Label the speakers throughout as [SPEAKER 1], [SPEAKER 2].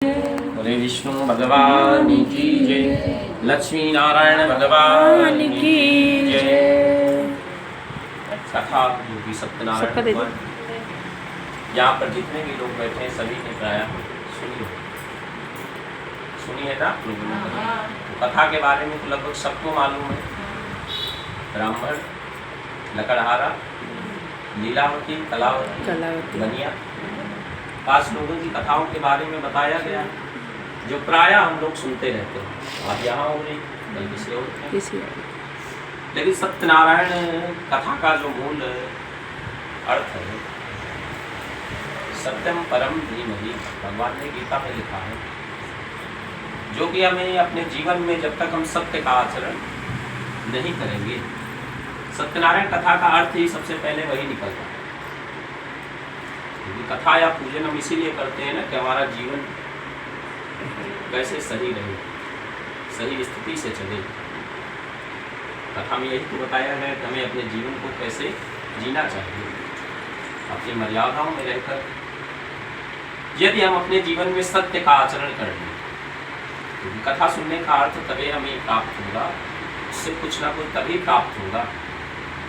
[SPEAKER 1] बोले विष्णु भगवान की जय, लक्ष्मी नारायण भगवान की जय। कथा जो कि सत्यनारायण भगवान, यहाँ पर जितने भी लोग बैठे हैं सभी ने प्राय सुनी है ना आप लोगों ने। तो कथा के बारे में तो लगभग सबको मालूम है। ब्राह्मण, लकड़हारा, लीलावती, कलावती, बनिया, 5 लोगों की कथाओं के बारे में बताया गया जो प्राय हम लोग सुनते रहते हैं। आप यहाँ हो रही कल किसी और, लेकिन सत्यनारायण कथा का जो मूल अर्थ है, सत्यम परम धीमहि, भगवान ने गीता में लिखा है, जो कि हमें अपने जीवन में जब तक हम सत्य का आचरण नहीं करेंगे, सत्यनारायण कथा का अर्थ ही सबसे पहले वही निकलता है। क्योंकि कथा या पूजन हम इसीलिए करते हैं ना कि हमारा जीवन कैसे सही रहे, सही स्थिति से चले। कथा में यही तो बताया है कि हमें अपने जीवन को कैसे जीना चाहिए, अपनी मर्यादाओं में रहकर। यदि हम अपने जीवन में सत्य का आचरण कर लें, तो कथा सुनने का अर्थ तभी हमें प्राप्त होगा, उससे कुछ ना कुछ तभी प्राप्त होगा।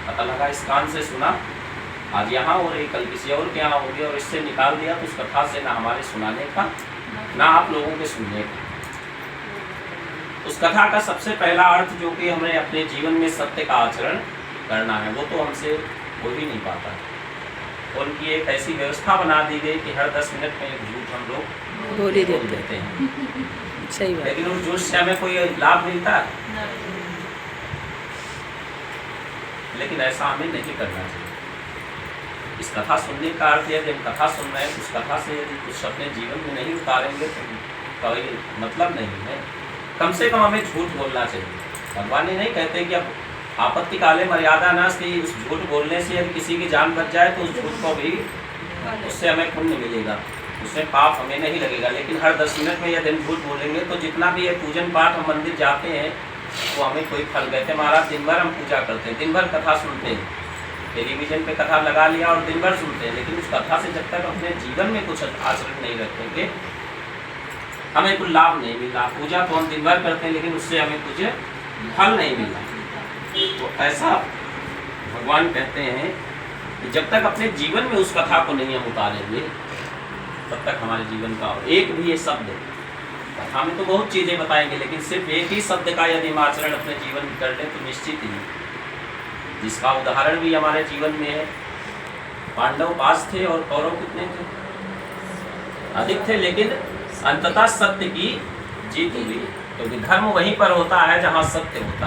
[SPEAKER 1] पता लगा इस कान से सुना, आज यहाँ हो रही, कल किसी और के यहाँ हो गया, और इससे निकाल दिया, तो उस कथा से ना हमारे सुनाने का ना आप लोगों के सुनने का। उस कथा का सबसे पहला अर्थ जो कि हमें अपने जीवन में सत्य का आचरण करना है, वो तो हमसे हो ही नहीं पाता। और उनकी एक ऐसी व्यवस्था बना दी गई कि हर 10 मिनट में एक झूठ हम लोग बोल ही देते हैं।
[SPEAKER 2] सही बात।
[SPEAKER 1] लेकिन उस झूठ से हमें कोई लाभ मिलता है? लेकिन ऐसा हमें नहीं करना चाहिए। इस कथा सुनने का अर्थ यदि हम कथा सुन रहे हैं, उस कथा से यदि कुछ अपने जीवन में नहीं उतारेंगे तो कोई मतलब नहीं है। कम से कम हमें झूठ बोलना चाहिए। भगवान ये नहीं कहते कि अब आपत्ति काले मर्यादा नास्ति, उस झूठ बोलने से यदि किसी की जान बच जाए तो उस झूठ को भी, उससे हमें पुण्य मिलेगा, उससे पाप हमें नहीं लगेगा। लेकिन हर 10 मिनट में यदि हम झूठ बोलेंगे तो जितना भी ये पूजन पाठ हम मंदिर जाते हैं वो हमें कोई फल कहते हैं। महाराज दिन भर हम पूजा करते हैं, दिन भर कथा सुनते हैं, टेलीविजन पे कथा लगा लिया और दिन भर सुनते हैं, लेकिन उस कथा से जब तक अपने जीवन में कुछ आचरण नहीं रखेंगे हमें कुछ लाभ नहीं मिला। पूजा तो हम दिन भर करते हैं, लेकिन उससे हमें कुछ फल नहीं मिला। तो ऐसा भगवान कहते हैं कि जब तक अपने जीवन में उस कथा को नहीं हम उतारेंगे तब तक हमारे जीवन का एक भी ये शब्द, कथा में तो बहुत चीज़ें बताएंगे, लेकिन सिर्फ एक ही शब्द का यदि हम आचरण अपने जीवन में कर लें तो निश्चित ही, जिसका उदाहरण भी हमारे जीवन में है। पांडव 5 थे और कौरव कितने थे? अधिक थे, लेकिन अंततः सत्य की जीत हुई, क्योंकि धर्म वहीं पर होता है जहाँ सत्य होता है।